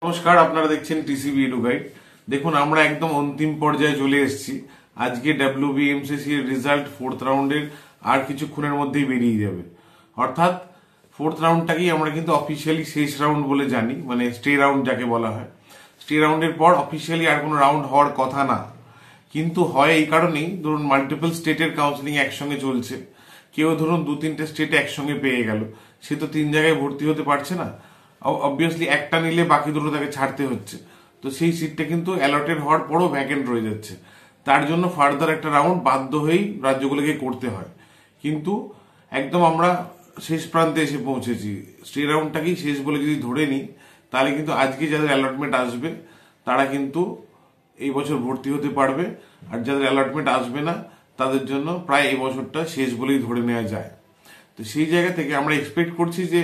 নমস্কার, আপনারা দেখছেন টিসিবি এডু গাইড। দেখুন, আমরা একদম অন্তিম পর্যায়ে চলে এসেছি। আজকে ডাব্লিউবিএমসিসি এর রেজাল্ট ফোর্থ রাউন্ডের আর কিছুক্ষণের মধ্যেই বেরিয়ে যাবে। অর্থাৎ ফোর্থ রাউন্ডটাকেই আমরা কিন্তু অফিসিয়ালি শেষ রাউন্ড বলে জানি, মানে স্টে রাউন্ড যাকে বলা হয়। স্টে রাউন্ডের পর অফিসিয়ালি আর কোনো রাউন্ড হওয়ার কথা না, কিন্তু হয় এই কারণেই, ধরুন মাল্টিপল স্টেটের কাউন্সিলিং একসঙ্গে চলছে। কেউ ধরুন 2-3টে স্টেটে একসঙ্গে পেয়ে গেল, সে তো 3 জায়গায় ভর্তি হতে পারছে না। অবভিয়াসলি একটা নিলে বাকি দুটো তাকে ছাড়তে হচ্ছে, তো সেই সিটটা কিন্তু অ্যালটেড হওয়ার পরও ভ্যাকেন্ট রয়ে যাচ্ছে। তার জন্য ফার্দার একটা রাউন্ড বাধ্য হয়েই রাজ্যগুলোকে করতে হয়। কিন্তু একদম আমরা শেষ প্রান্তে এসে পৌঁছেছি। স্টে রাউন্ডটাকেই শেষ বলে যদি ধরে নিই, তাহলে কিন্তু আজকে যাদের অ্যালটমেন্ট আসবে তারা কিন্তু এই বছর ভর্তি হতে পারবে, আর যাদের অ্যালটমেন্ট আসবে না তাদের জন্য প্রায় এই বছরটা শেষ বলেই ধরে নেওয়া যায়। তো সেই জায়গা থেকে আমরা এক্সপেক্ট করছি যে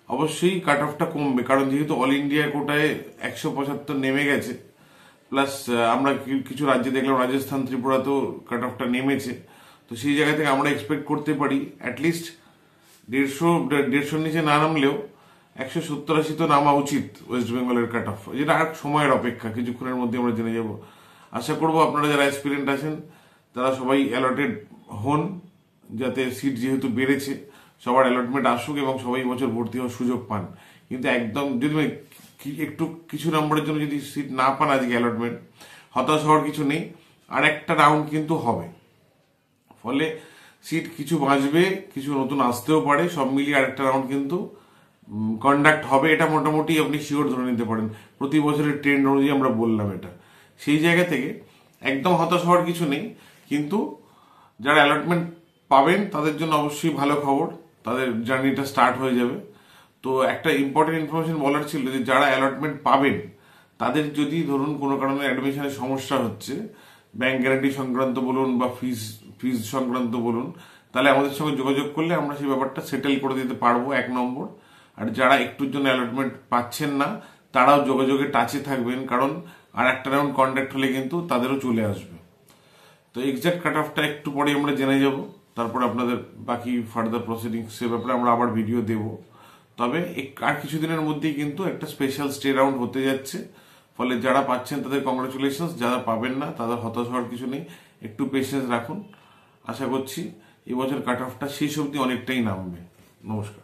অবশ্যই কাট অফটা কমবে, কারণ যেহেতু অল ইন্ডিয়া কোটায় 175 নেমে গেছে, প্লাস আমরা কিছু রাজ্যে দেখলাম রাজস্থান ত্রিপুরাতেও কাট অফটা নেমেছে। তো সেই জায়গা থেকে আমরা এক্সপেক্ট করতে পারি অ্যাটলিস্ট 150-150 নিচে না নামলেও 170-80 তো নামা উচিত ওয়েস্ট বেঙ্গলের কাট অফ, যেটা আর সময়ের অপেক্ষা, কিছুক্ষণের মধ্যে আমরা জেনে যাব। আশা করবো আপনারা যারা অ্যাসপিরেন্ট আছেন তারা সবাই অ্যালটেড হন, যাতে সিট যেহেতু বেড়েছে সবার অ্যালটমেন্ট আসুক এবং সবাই বছর ভর্তি হওয়ার সুযোগ পান। কিন্তু একদম যদি একটু কিছু নম্বরের জন্য যদি সিট না পান আজকে অ্যালটমেন্ট, হতাশ হওয়ার কিছু নেই, আর একটা রাউন্ড কিন্তু হবে। ফলে সিট কিছু বাঁচবে, কিছু নতুন আসতেও পারে, সব মিলিয়ে আরেকটা রাউন্ড কিন্তু কন্ডাক্ট হবে। এটা মোটামুটি আপনি শিওর ধরে নিতে পারেন, প্রতি বছরের ট্রেন্ড অনুযায়ী আমরা বললাম এটা। সেই জায়গা থেকে একদম হতাশ হওয়ার কিছু নেই, কিন্তু যারা অ্যালটমেন্ট পাবেন তাদের জন্য অবশ্যই ভালো খবর, তাদের জার্নিটা স্টার্ট হয়ে যাবে। তো একটা ইম্পর্টেন্ট ইনফরমেশন বলার ছিল যে যারা অ্যালটমেন্ট পাবেন তাদের যদি ধরুন কোনো কারণে অ্যাডমিশনের সমস্যা হচ্ছে, ব্যাংক গ্যারান্টি সংক্রান্ত বলুন বা ফিজ সংক্রান্ত বলুন, তাহলে আমাদের সঙ্গে যোগাযোগ করলে আমরা সেই ব্যাপারটা সেটেল করে দিতে পারবো, 1 নম্বর। আর যারা একটুর জন্য অ্যালটমেন্ট পাচ্ছেন না তারাও যোগাযোগে টাচে থাকবেন, কারণ আর একটা রাউন্ড কন্ট্যাক্ট হলে কিন্তু তাদেরও চলে আসবে। তো এক্সাক্ট কাট অফটা একটু পরে আমরা জেনে যাব, তারপর আপনাদের বাকি ফার্দার প্রসিডিংসের ব্যাপারে আমরা আবার ভিডিও দেব। তবে আর কিছুদিনের মধ্যেই কিন্তু একটা স্পেশাল স্টে রাউন্ড হতে যাচ্ছে। ফলে যারা পাচ্ছেন তাদের কংগ্রাচুলেশন, যারা পাবেন না তাদের হতাশ হওয়ার কিছু নেই, একটু পেশেন্স রাখুন। আশা করছি এবছর কাট অফটা শেষ অবধি অনেকটাই নামবে। নমস্কার।